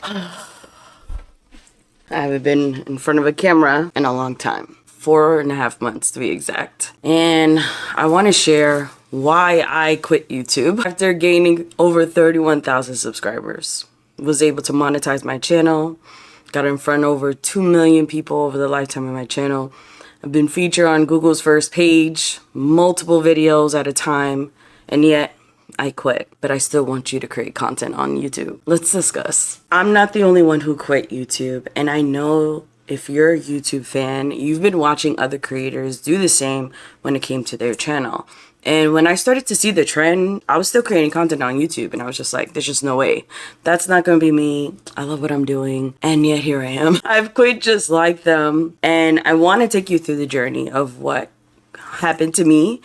I haven't been in front of a camera in a long time. 4.5 months to be exact. And I want to share why I quit YouTube after gaining over 31,000 subscribers. Was able to monetize my channel, got in front of over 2 million people over the lifetime of my channel. I've been featured on Google's first page, multiple videos at a time, and yet I quit, but I still want you to create content on YouTube. Let's discuss. I'm not the only one who quit YouTube, and I know if you're a YouTube fan, you've been watching other creators do the same when it came to their channel. And when I started to see the trend, I was still creating content on YouTube, and I was just like, there's just no way. That's not gonna be me. I love what I'm doing, and yet here I am. I've quit just like them, and I wanna take you through the journey of what happened to me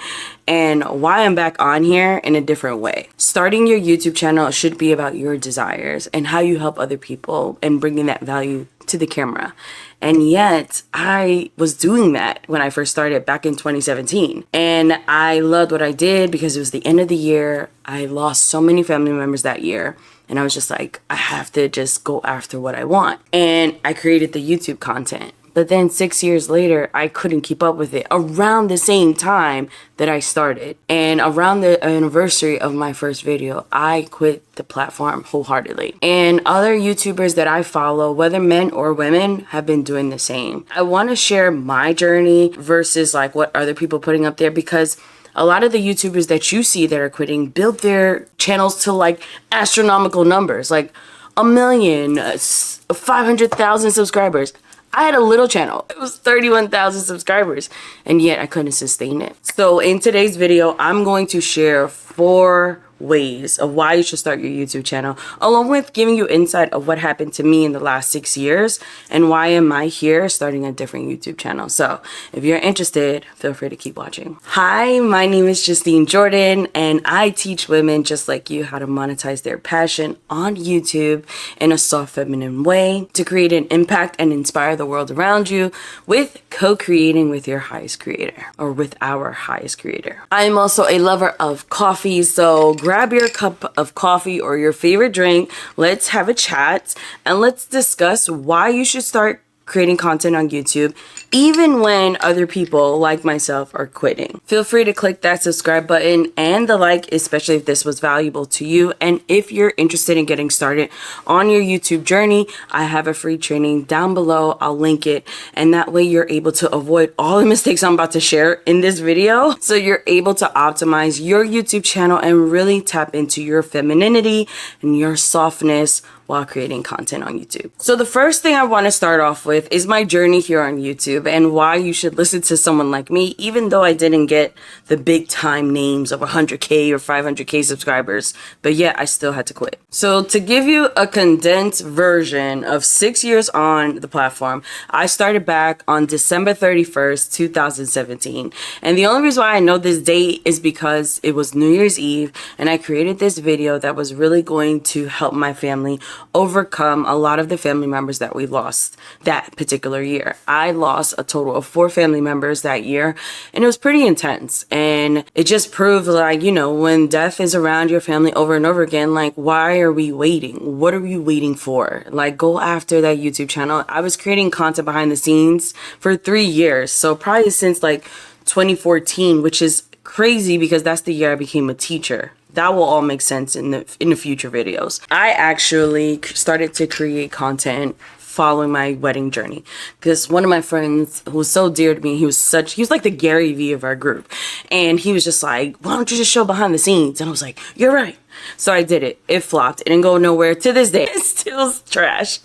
and why I'm back on here in a different way. Starting your YouTube channel should be about your desires and how you help other people and bringing that value to the camera. And yet I was doing that when I first started back in 2017. And I loved what I did because it was the end of the year. I lost so many family members that year. And I was just like, I have to just go after what I want. And I created the YouTube content. But then 6 years later, I couldn't keep up with it around the same time that I started. And around the anniversary of my first video, I quit the platform wholeheartedly. And other YouTubers that I follow, whether men or women, have been doing the same. I want to share my journey versus like what other people putting up there, because a lot of the YouTubers that you see that are quitting built their channels to like astronomical numbers, like 1 million, 500,000 subscribers. I had a little channel. It was 31,000 subscribers, and yet I couldn't sustain it. So in today's video, I'm going to share 4 ways of why you should start your YouTube channel, along with giving you insight of what happened to me in the last 6 years and why am I here starting a different YouTube channel. So if you're interested, feel free to keep watching. Hi, my name is Justine Jordan, and I teach women just like you how to monetize their passion on YouTube in a soft, feminine way to create an impact and inspire the world around you with co-creating with your highest creator, or with our highest creator. I am also a lover of coffee, so grab your cup of coffee or your favorite drink. Let's have a chat and let's discuss why you should start creating content on YouTube, even when other people like myself are quitting. Feel free to click that subscribe button and the like, especially if this was valuable to you. And if you're interested in getting started on your YouTube journey, I have a free training down below. I'll link it. And that way you're able to avoid all the mistakes I'm about to share in this video. So you're able to optimize your YouTube channel and really tap into your femininity and your softness while creating content on YouTube. So the first thing I want to start off with is my journey here on YouTube and why you should listen to someone like me, even though I didn't get the big time names of 100K or 500K subscribers, but yet I still had to quit. So to give you a condensed version of 6 years on the platform, I started back on December 31st, 2017. And the only reason why I know this date is because it was New Year's Eve and I created this video that was really going to help my family overcome a lot of the family members that we lost that particular year. I lost a total of 4 family members that year, and it was pretty intense. And it just proved, like, you know, when death is around your family over and over again, like, why are we waiting? What are we waiting for? Like, go after that YouTube channel. I was creating content behind the scenes for 3 years. So probably since like 2014, which is crazy because that's the year I became a teacher. That will all make sense in the future videos. I actually started to create content following my wedding journey because one of my friends who was so dear to me, he was like the Gary Vee of our group, and he was just like, why don't you just show behind the scenes? And I was like, you're right. So I did it. It flopped. It didn't go nowhere. To this day, it's still trash.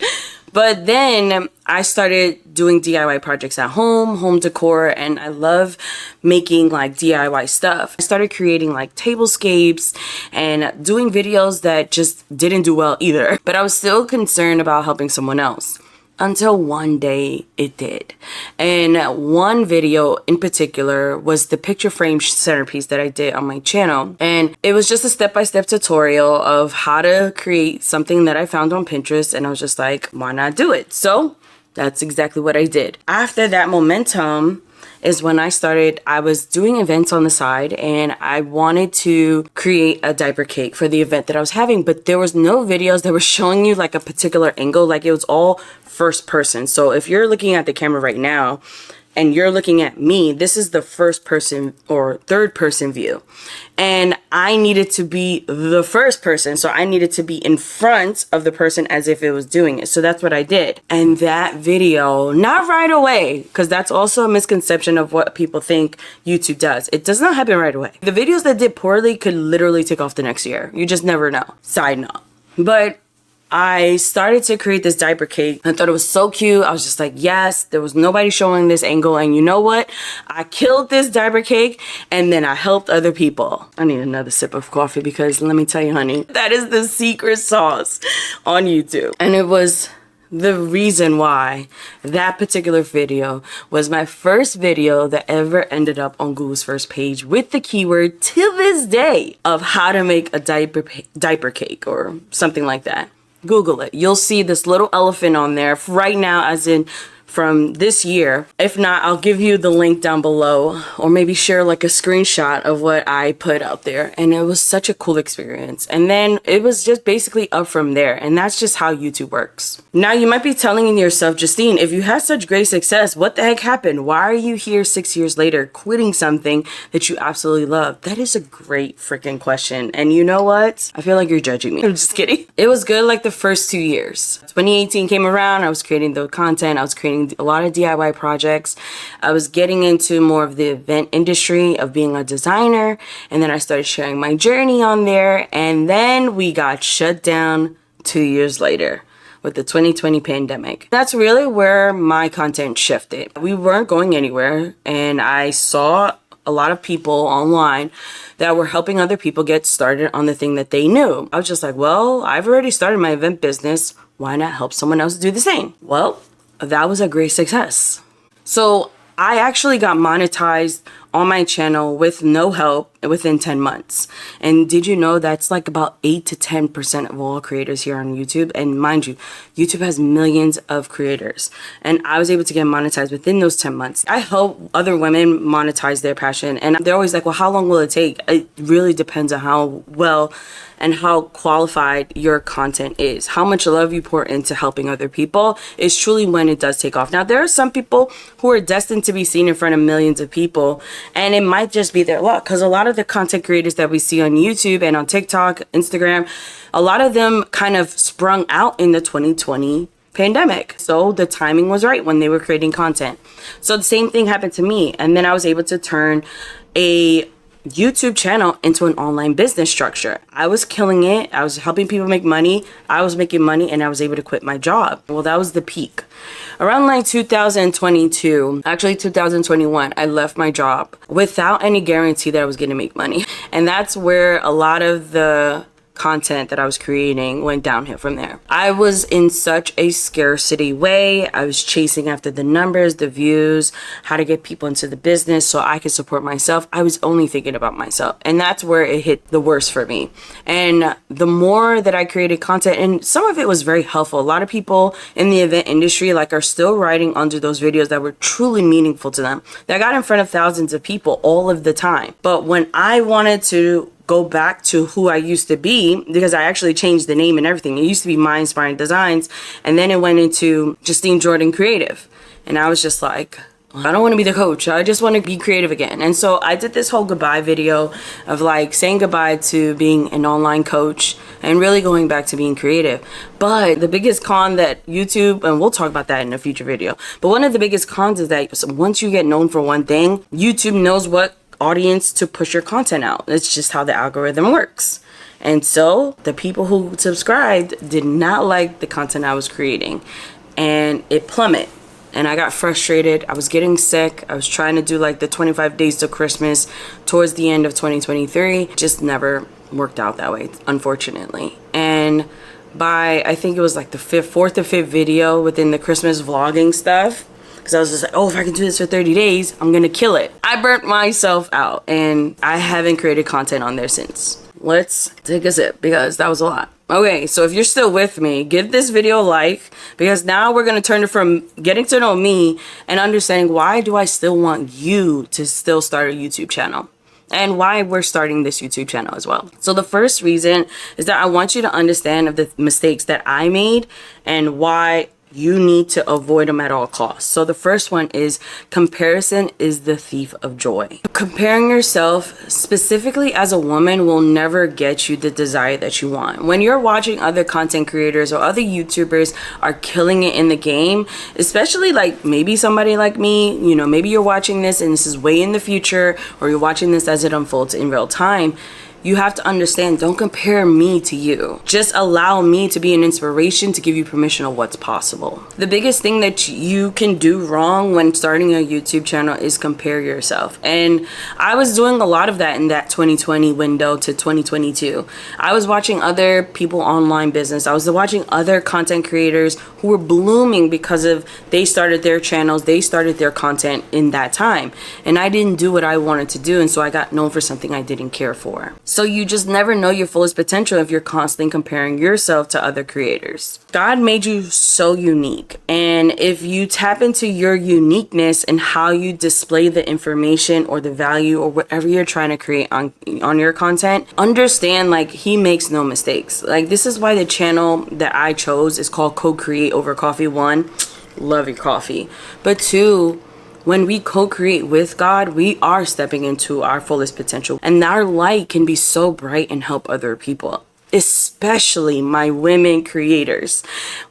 But then I started doing DIY projects at home decor, and I love making like DIY stuff. I started creating like tablescapes and doing videos that just didn't do well either. But I was still concerned about helping someone else. Until one day it did. And one video in particular was the picture frame centerpiece that I did on my channel. And it was just a step-by-step tutorial of how to create something that I found on Pinterest. And I was just like, why not do it? So that's exactly what I did. After that momentum, is when I was doing events on the side and I wanted to create a diaper cake for the event that I was having, but there was no videos that were showing you like a particular angle. Like it was all first person. So if you're looking at the camera right now and you're looking at me, this is the first person or third person view. And I needed to be the first person. So I needed to be in front of the person as if it was doing it. So that's what I did. And that video, not right away, because that's also a misconception of what people think YouTube does. It does not happen right away. The videos that did poorly could literally take off the next year. You just never know. Side note. But I started to create this diaper cake. I thought it was so cute. I was just like, yes, there was nobody showing this angle. And you know what? I killed this diaper cake and then I helped other people. I need another sip of coffee because let me tell you, honey, that is the secret sauce on YouTube. And it was the reason why that particular video was my first video that ever ended up on Google's first page with the keyword till this day of how to make a diaper cake or something like that. Google it. You'll see this little elephant on there right now, as in from this year. If not, I'll give you the link down below or maybe share like a screenshot of what I put out there. And it was such a cool experience. And then it was just basically up from there. And that's just how YouTube works. Now you might be telling yourself, Justine, if you had such great success, what the heck happened? Why are you here 6 years later quitting something that you absolutely love? That is a great freaking question. And you know what? I feel like you're judging me. I'm just kidding. It was good like the first 2 years. 2018 came around. I was creating the content. I was creating a lot of DIY projects. I was getting into more of the event industry of being a designer. And then I started sharing my journey on there. And then we got shut down 2 years later with the 2020 pandemic. That's really where my content shifted. We weren't going anywhere. And I saw a lot of people online that were helping other people get started on the thing that they knew. I was just like, well, I've already started my event business. Why not help someone else do the same? Well, that was a great success. So I actually got monetized on my channel with no help within 10 months. And did you know that's like about 8 to 10% of all creators here on YouTube? And mind you, YouTube has millions of creators. And I was able to get monetized within those 10 months. I help other women monetize their passion. And they're always like, well, how long will it take? It really depends on how well and how qualified your content is. How much love you pour into helping other people is truly when it does take off. Now, there are some people who are destined to be seen in front of millions of people, and it might just be their luck, because a lot of the content creators that we see on YouTube and on TikTok, Instagram, a lot of them kind of sprung out in the 2020 pandemic. So the timing was right when they were creating content. So the same thing happened to me. And then I was able to turn a YouTube channel into an online business structure. I was killing it. I was helping people make money. I was making money, and I was able to quit my job. Well, that was the peak. Around like 2022, actually 2021, I left my job without any guarantee that I was going to make money. And that's where a lot of the content that I was creating went downhill from there. I was in such a scarcity way. I was chasing after the numbers, the views, how to get people into the business so I could support myself. I was only thinking about myself. And that's where it hit the worst for me. And the more that I created content, and some of it was very helpful. A lot of people in the event industry like are still writing under those videos that were truly meaningful to them. That got in front of thousands of people all of the time. But when I wanted to go back to who I used to be, because I actually changed the name and everything. It used to be My Inspiring Designs, and then it went into Justine Jordan Creative. And I was just like, I don't want to be the coach. I just want to be creative again. And so I did this whole goodbye video of like saying goodbye to being an online coach and really going back to being creative. But the biggest con that YouTube, and we'll talk about that in a future video, but one of the biggest cons is that once you get known for one thing, YouTube knows what audience to push your content out. It's just how the algorithm works. And so the people who subscribed did not like the content I was creating, and it plummeted. And I got frustrated. I was getting sick. I was trying to do like the 25 days to Christmas towards the end of 2023. Just never worked out that way, unfortunately. And by, I think it was like the fourth or fifth video within the Christmas vlogging stuff, because I was just like, oh, if I can do this for 30 days, I'm going to kill it. I burnt myself out, and I haven't created content on there since. let's take a sip because that was a lot. Okay, so if you're still with me, give this video a like, because now we're going to turn it from getting to know me and understanding why do I still want you to still start a YouTube channel, and why we're starting this YouTube channel as well. So the first reason is that I want you to understand of the mistakes that I made and why you need to avoid them at all costs. So the first one is comparison is the thief of joy. Comparing yourself specifically as a woman will never get you the desire that you want. When you're watching other content creators or other YouTubers are killing it in the game, especially like maybe somebody like me, you know, maybe you're watching this and this is way in the future, or you're watching this as it unfolds in real time, you have to understand, don't compare me to you. Just allow me to be an inspiration to give you permission of what's possible. The biggest thing that you can do wrong when starting a YouTube channel is compare yourself. And I was doing a lot of that in that 2020 window to 2022. I was watching other people online business. I was watching other content creators who were blooming because of they started their channels, they started their content in that time. And I didn't do what I wanted to do, and so I got known for something I didn't care for. So you just never know your fullest potential if you're constantly comparing yourself to other creators. God made you so unique. And if you tap into your uniqueness and how you display the information or the value or whatever you're trying to create on your content, understand like he makes no mistakes. Like this is why the channel that I chose is called Co-Create Over Coffee. 1, love your coffee. But 2, when we co-create with God, we are stepping into our fullest potential, and our light can be so bright and help other people, especially my women creators.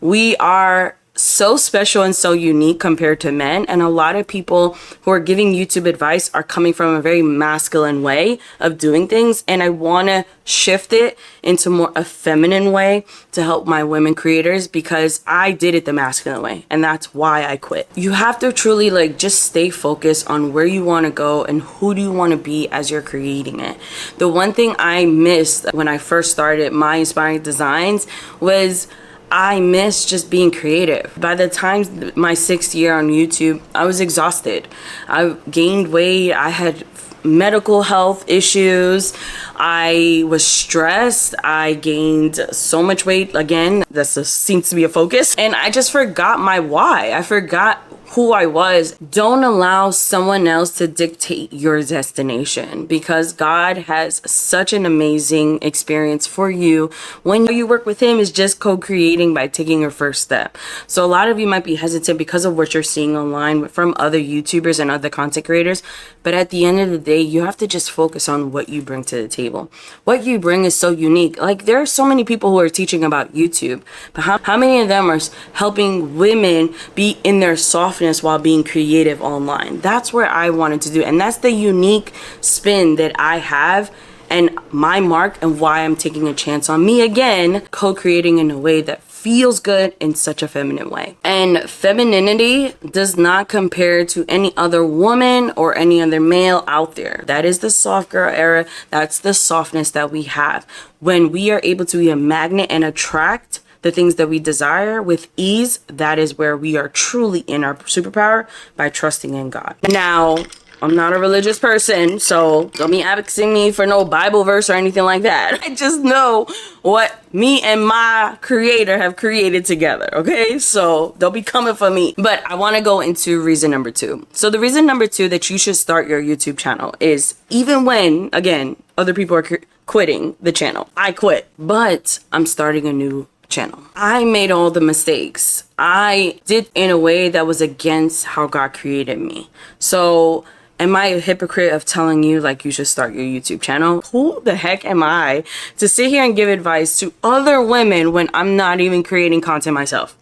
We are so special and so unique compared to men, and a lot of people who are giving YouTube advice are coming from a very masculine way of doing things, and I want to shift it into more a feminine way to help my women creators, because I did it the masculine way, and that's why I quit. You have to truly like just stay focused on where you want to go and who do you want to be as you're creating it. The one thing I missed when I first started my inspiring designs was I miss just being creative. By the time my 6th year on YouTube, I was exhausted. I gained weight. I had medical health issues. I was stressed. I gained so much weight. Again, that seems to be a focus. And I just forgot my why. I forgot who I was. Don't allow someone else to dictate your destination, because God has such an amazing experience for you when you work with him is just co-creating by taking your first step. So a lot of you might be hesitant because of what you're seeing online from other YouTubers and other content creators, but at the end of the day, you have to just focus on what you bring to the table. What you bring is so unique. Like there are so many people who are teaching about YouTube, but how many of them are helping women be in their softness while being creative online? That's where I wanted to do, and that's the unique spin that I have and my mark, and why I'm taking a chance on me again, co-creating in a way that feels good in such a feminine way. And femininity does not compare to any other woman or any other male out there. That is the soft girl era. That's the softness that we have. When we are able to be a magnet and attract the things that we desire with ease, that is where we are truly in our superpower, by trusting in God. Now, I'm not a religious person, so don't be asking me for no Bible verse or anything like that. I just know what me and my creator have created together, okay? So don't be coming for me. But I want to go into reason number 2. So the reason number 2 that you should start your YouTube channel is, even when, again, other people are quitting the channel. I quit, but I'm starting a new channel. I made all the mistakes. I did in a way that was against how God created me. So am I a hypocrite of telling you like you should start your YouTube channel? Who the heck am I to sit here and give advice to other women when I'm not even creating content myself?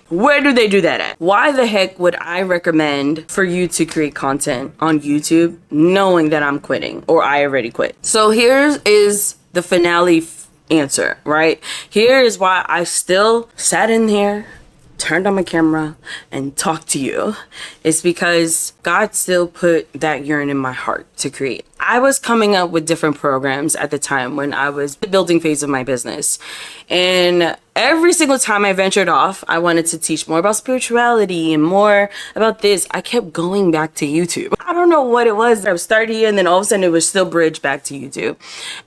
Where do they do that at? Why the heck would I recommend for you to create content on YouTube knowing that I'm quitting, or I already quit? So here is the finale answer, right? Here is why I still sat in there, turned on my camera, and talked to you. It's because God still put that yearning in my heart to create. I was coming up with different programs at the time when I was the building phase of my business. And every single time I ventured off, I wanted to teach more about spirituality and more about this. I kept going back to YouTube. I don't know what it was. I was starting here and then all of a sudden it was still bridged back to YouTube.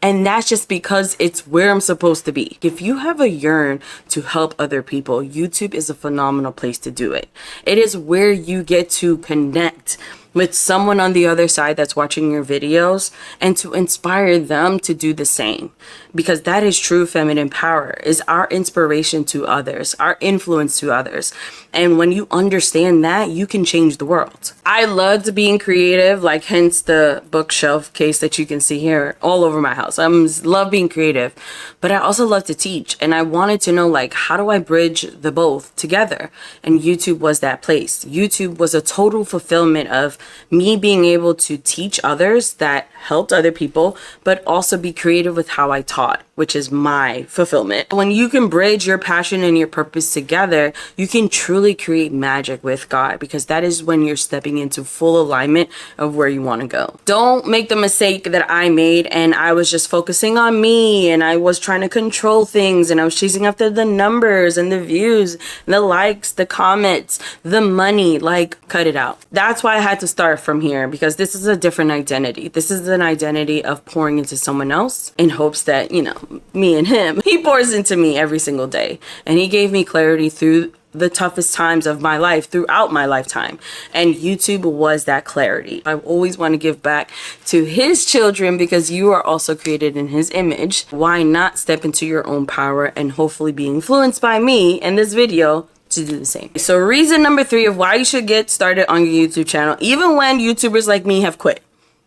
And that's just because it's where I'm supposed to be. If you have a yearn to help other people, YouTube is a phenomenal place to do it. It is where you get to connect with someone on the other side that's watching your videos and to inspire them to do the same, because that is true feminine power, is our inspiration to others, our influence to others. And when you understand that, you can change the world. I loved being creative, like hence the bookshelf case that you can see here all over my house. I love being creative, but I also love to teach, and I wanted to know, like, how do I bridge the both together? And YouTube was that place. YouTube was a total fulfillment of me being able to teach others that helped other people, but also be creative with how I taught, which is my fulfillment. When you can bridge your passion and your purpose together, you can truly create magic with God, because that is when you're stepping into full alignment of where you want to go. Don't make the mistake that I made, and I was just focusing on me, and I was trying to control things, and I was chasing after the numbers and the views, the likes, the comments, the money. Like, cut it out. That's why I had to start from here, because this is a different identity. This is an identity of pouring into someone else in hopes that, you know, me and him, he pours into me every single day. And he gave me clarity through the toughest times of my life throughout my lifetime. And YouTube was that clarity. I always want to give back to his children, because you are also created in his image. Why not step into your own power and hopefully be influenced by me in this video to do the same? So reason number 3 of why you should get started on your YouTube channel, even when YouTubers like me have quit.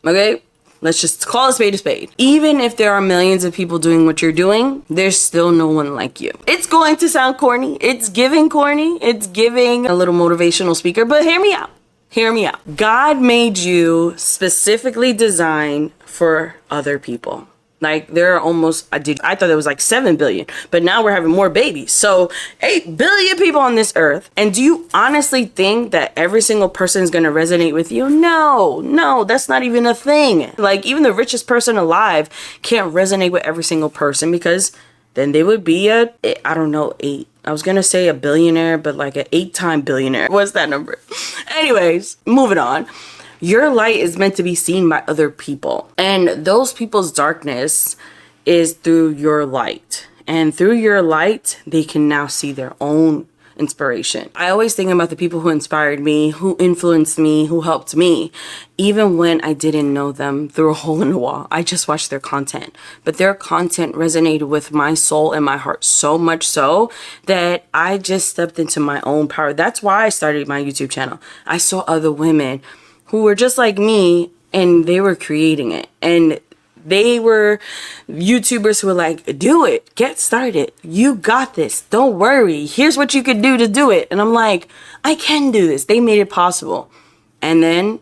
Okay? Let's just call a spade a spade. Even if there are millions of people doing what you're doing, there's still no one like you. It's going to sound corny. It's giving corny. It's giving a little motivational speaker, but hear me out. Hear me out. God made you specifically designed for other people. Like, there are almost, I thought there was like 7 billion, but now we're having more babies. So 8 billion people on this earth. And do you honestly think that every single person is going to resonate with you? No, that's not even a thing. Like, even the richest person alive can't resonate with every single person, because then they would be I was going to say a billionaire, but like an 8-time billionaire. What's that number? Anyways, moving on. Your light is meant to be seen by other people, and those people's darkness is through your light, and through your light they can now see their own inspiration. I always think about the people who inspired me, who influenced me, who helped me, even when I didn't know them through a hole in the wall. I just watched their content, but their content resonated with my soul and my heart so much so that I just stepped into my own power. That's why I started my YouTube channel. I saw other women who were just like me, and they were creating it, and they were YouTubers who were like, do it, get started, you got this, don't worry, here's what you could do to do it. And I'm like, I can do this. They made it possible. And then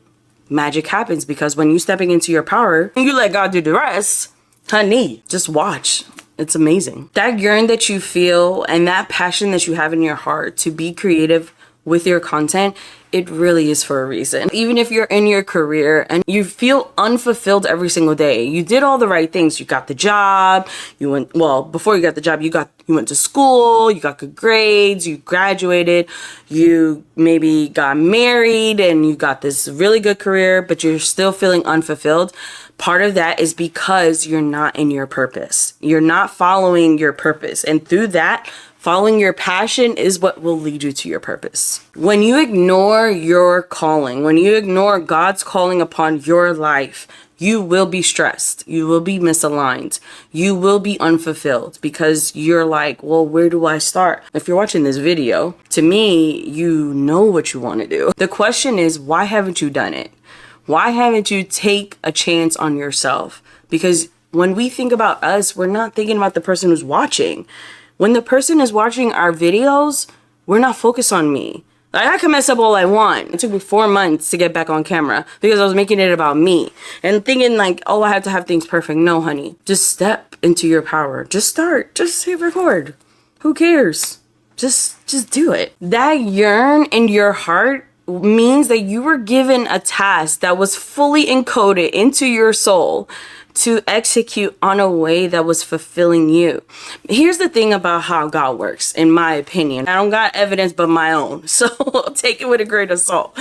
magic happens, because when you're stepping into your power and you let God do the rest, honey, just watch. It's amazing. That yearn that you feel and that passion that you have in your heart to be creative with your content, it really is for a reason. Even if you're in your career and you feel unfulfilled every single day, you did all the right things. You got the job, before you got the job, you went to school, you got good grades, you graduated, you maybe got married, and you got this really good career, but you're still feeling unfulfilled. Part of that is because you're not in your purpose. You're not following your purpose. And through that, following your passion is what will lead you to your purpose. When you ignore your calling, when you ignore God's calling upon your life, you will be stressed. You will be misaligned. You will be unfulfilled, because you're like, well, where do I start? If you're watching this video, to me, you know what you want to do. The question is, why haven't you done it? Why haven't you take a chance on yourself? Because when we think about us, we're not thinking about the person who's watching. When the person is watching our videos, we're not focused on me. Like, I can mess up all I want. It took me 4 months to get back on camera because I was making it about me and thinking like, oh, I have to have things perfect. No, honey, just step into your power. Just start. Just hit record. Who cares? Just do it. That yearn in your heart means that you were given a task that was fully encoded into your soul to execute on a way that was fulfilling you. Here's the thing about how God works, in my opinion. I don't got evidence but my own, so take it with a grain of salt.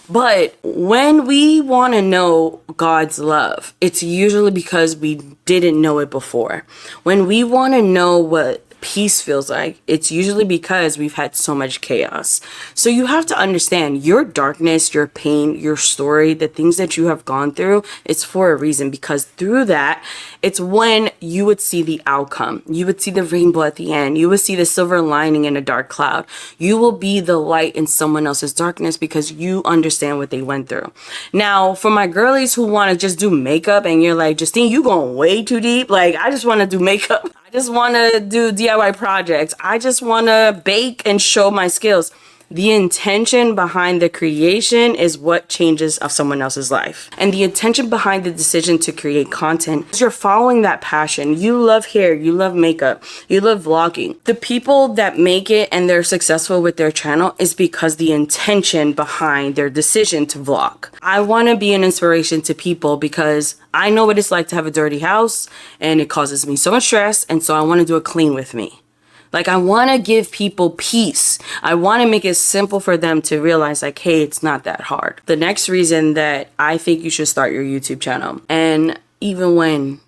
But when we want to know God's love, it's usually because we didn't know it before. When we want to know what peace feels like, it's usually because we've had so much chaos. So you have to understand your darkness, your pain, your story, the things that you have gone through, it's for a reason, because through that, it's when you would see the outcome. You would see the rainbow at the end. You would see the silver lining in a dark cloud. You will be the light in someone else's darkness because you understand what they went through. Now, for my girlies who want to just do makeup and you're like, Justine, you going way too deep. Like, I just want to do makeup. I just want to do DIY projects. I just want to bake and show my skills. The intention behind the creation is what changes of someone else's life. And the intention behind the decision to create content is you're following that passion. You love hair, you love makeup, you love vlogging. The people that make it and they're successful with their channel is because the intention behind their decision to vlog. I want to be an inspiration to people because I know what it's like to have a dirty house and it causes me so much stress, and so I want to do it clean with me. Like, I want to give people peace. I want to make it simple for them to realize, like, hey, it's not that hard. The next reason that I think you should start your YouTube channel, and even when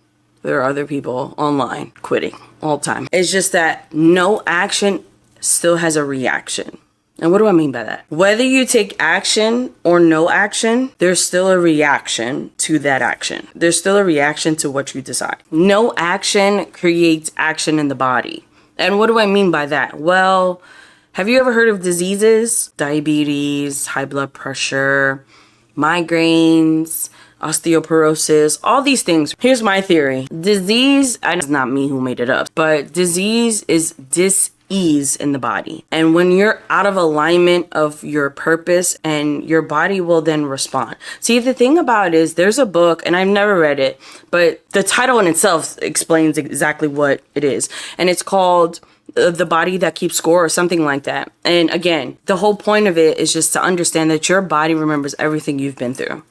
there are other people online quitting all the time, it's just that no action still has a reaction. And what do I mean by that? Whether you take action or no action, there's still a reaction to that action. There's still a reaction to what you decide. No action creates action in the body. And what do I mean by that? Well, have you ever heard of diseases? Diabetes, high blood pressure, migraines, osteoporosis, all these things. Here's my theory. Disease, and it's not me who made it up, but disease is dis-ease in the body. And when you're out of alignment of your purpose, and your body will then respond. See, the thing about it is there's a book, and I've never read it, but the title in itself explains exactly what it is. And it's called The Body That Keeps Score or something like that. And again, the whole point of it is just to understand that your body remembers everything you've been through.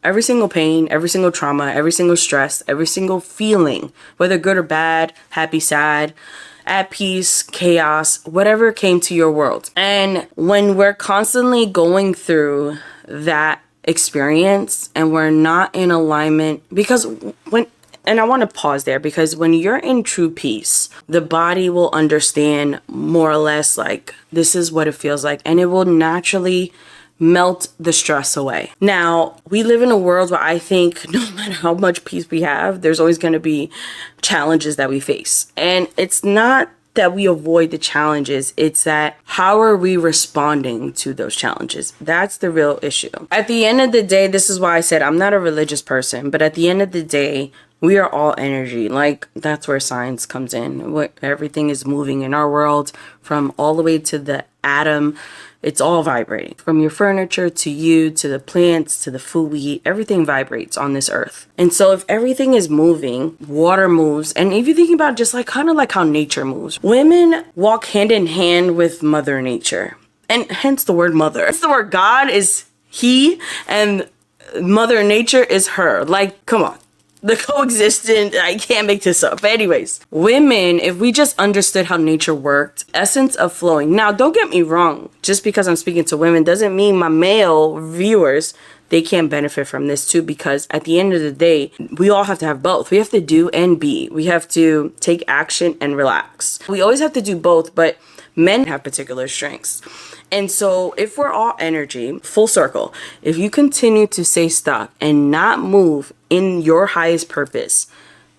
Every single pain, every single trauma, every single stress, every single feeling, whether good or bad, happy, sad, at peace, chaos, whatever came to your world. And when we're constantly going through that experience and we're not in alignment, because and I want to pause there, because when you're in true peace, the body will understand more or less like this is what it feels like, and it will naturally melt the stress away. Now, we live in a world where I think no matter how much peace we have, there's always going to be challenges that we face. And it's not that we avoid the challenges, it's that how are we responding to those challenges? That's the real issue. At the end of the day, this is why I said I'm not a religious person, but at the end of the day, we are all energy. Like, that's where science comes in. Everything is moving in our world, from all the way to the atom. It's all vibrating. From your furniture to you, to the plants, to the food we eat, everything vibrates on this earth. And so if everything is moving, water moves. And if you think about just like kind of like how nature moves, women walk hand in hand with Mother Nature. And hence the word mother. It's the word God is he and Mother Nature is her. Like, come on. The coexistent, I can't make this up. But anyways, women, if we just understood how nature worked, essence of flowing. Now, don't get me wrong. Just because I'm speaking to women doesn't mean my male viewers, they can't benefit from this too, because at the end of the day, we all have to have both. We have to do and be. We have to take action and relax. We always have to do both, but men have particular strengths. And so if we're all energy, full circle, if you continue to stay stuck and not move in your highest purpose,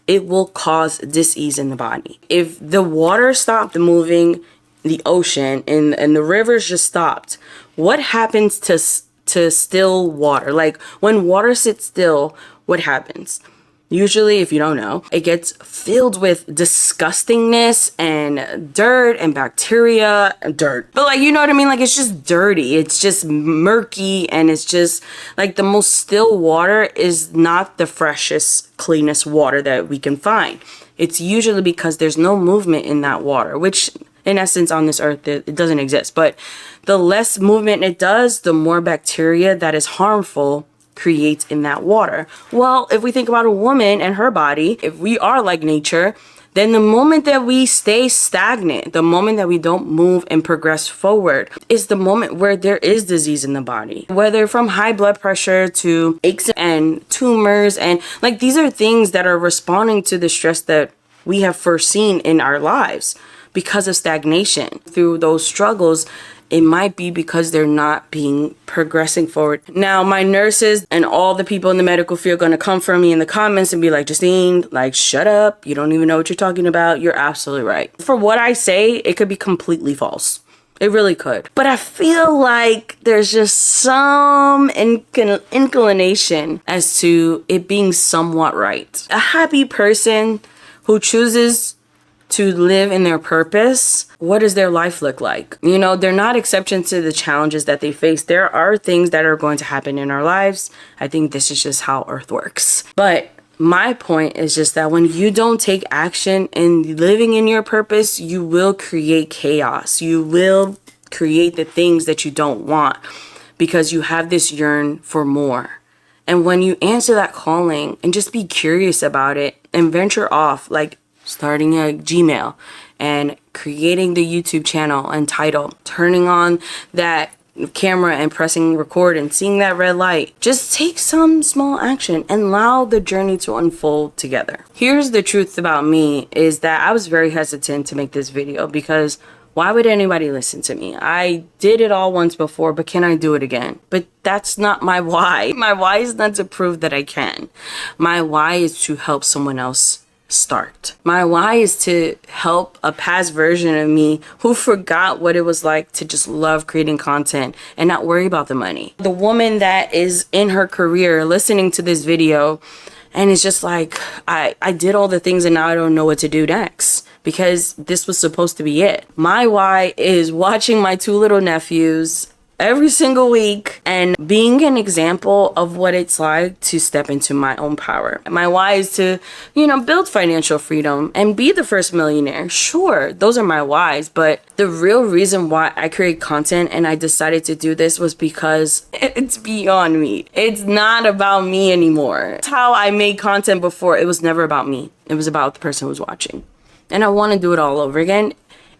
it will cause dis-ease in the body. If the water stopped moving, the ocean and the rivers just stopped, what happens to still water? Like, when water sits still, what happens? Usually, if you don't know, it gets filled with disgustingness and dirt and bacteria and dirt. But like, you know what I mean? Like, it's just dirty. It's just murky, and it's just like the most still water is not the freshest, cleanest water that we can find. It's usually because there's no movement in that water, which in essence on this earth, it doesn't exist. But the less movement it does, the more bacteria that is harmful creates in that water. Well, if we think about a woman and her body, if we are like nature, then the moment that we stay stagnant, the moment that we don't move and progress forward, is the moment where there is disease in the body. Whether from high blood pressure to aches and tumors, and like these are things that are responding to the stress that we have foreseen in our lives because of stagnation. Through those struggles, it might be because they're not progressing forward. Now, my nurses and all the people in the medical field are going to come for me in the comments and be like, Justine, like, shut up. You don't even know what you're talking about. You're absolutely right. For what I say, it could be completely false. It really could. But I feel like there's just some inclination as to it being somewhat right. A happy person who chooses to live in their purpose, what does their life look like? You know, they're not exception to the challenges that they face. There are things that are going to happen in our lives. I think this is just how Earth works. But my point is just that when you don't take action in living in your purpose, you will create chaos. You will create the things that you don't want because you have this yearn for more. And when you answer that calling and just be curious about it and venture off, like starting a Gmail and creating the YouTube channel and title, turning on that camera and pressing record and seeing that red light. Just take some small action and allow the journey to unfold together. Here's the truth about me is that I was very hesitant to make this video because why would anybody listen to me? I did it all once before, but can I do it again? But that's not my why. My why is not to prove that I can. My why is to help someone else start. My why is to help a past version of me who forgot what it was like to just love creating content and not worry about the money. The woman that is in her career listening to this video and is just like, I did all the things and now I don't know what to do next because this was supposed to be it. My why is watching my two little nephews every single week and being an example of what it's like to step into my own power. My why is to, build financial freedom and be the first millionaire. Sure, those are my whys, but the real reason why I create content and I decided to do this was because it's beyond me. It's not about me anymore. It's how I made content before. It was never about me. It was about the person who's watching. And I want to do it all over again,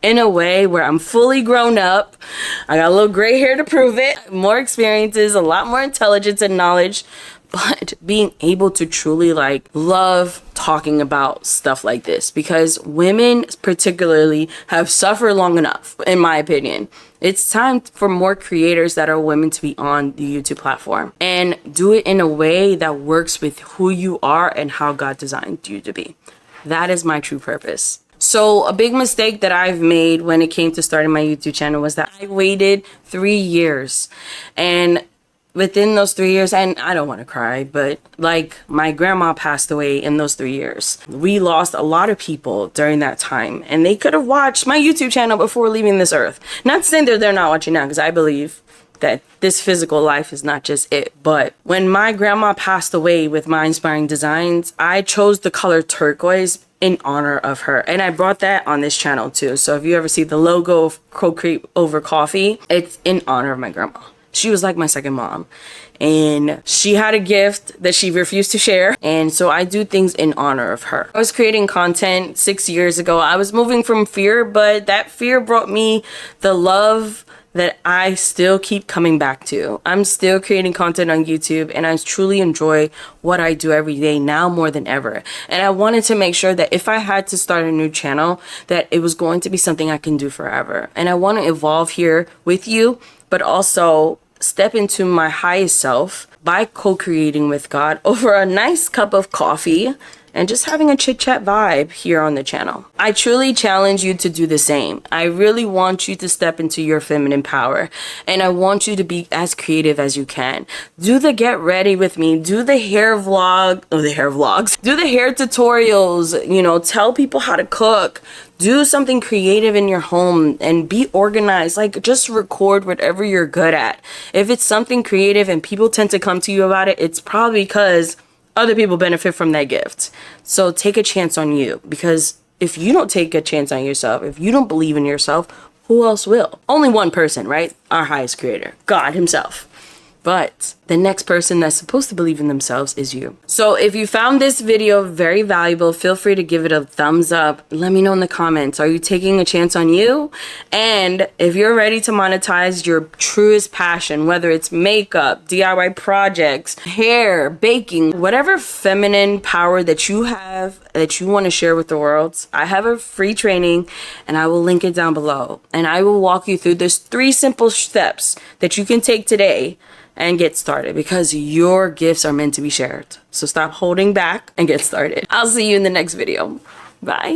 in a way where I'm fully grown up. I got a little gray hair to prove it, more experiences, a lot more intelligence and knowledge, but being able to truly love talking about stuff like this because women particularly have suffered long enough, in my opinion. It's time for more creators that are women to be on the YouTube platform and do it in a way that works with who you are and how God designed you to be. That is my true purpose. So a big mistake that I've made when it came to starting my YouTube channel was that I waited 3 years. And within those 3 years, and I don't want to cry, but my grandma passed away in those 3 years. We lost a lot of people during that time and they could have watched my YouTube channel before leaving this earth. Not saying that they're not watching now because I believe that this physical life is not just it. But when my grandma passed away with my inspiring designs, I chose the color turquoise in honor of her. And I brought that on this channel too. So if you ever see the logo of Co-Create Over Coffee, it's in honor of my grandma. She was like my second mom. And she had a gift that she refused to share. And so I do things in honor of her. I was creating content 6 years ago. I was moving from fear, but that fear brought me the love that I still keep coming back to. I'm still creating content on YouTube and I truly enjoy what I do every day now more than ever. And I wanted to make sure that if I had to start a new channel, that it was going to be something I can do forever. And I want to evolve here with you, but also step into my highest self by co-creating with God over a nice cup of coffee and just having a chit chat vibe here on the channel. I truly challenge you to do the same. I really want you to step into your feminine power and I want you to be as creative as you can. Do the get ready with me, do the hair vlogs, do the hair tutorials, tell people how to cook, do something creative in your home and be organized. Just record whatever you're good at. If it's something creative and people tend to come to you about it, it's probably because other people benefit from that gift. So take a chance on you because if you don't take a chance on yourself, if you don't believe in yourself, who else will? Only one person, right? Our highest creator, God himself. But the next person that's supposed to believe in themselves is you. So if you found this video very valuable, feel free to give it a thumbs up. Let me know in the comments, are you taking a chance on you? And if you're ready to monetize your truest passion, whether it's makeup, DIY projects, hair, baking, whatever feminine power that you have that you want to share with the world, I have a free training and I will link it down below. And I will walk you through this 3 simple steps that you can take today and get started, because your gifts are meant to be shared. So stop holding back and get started. I'll see you in the next video. Bye.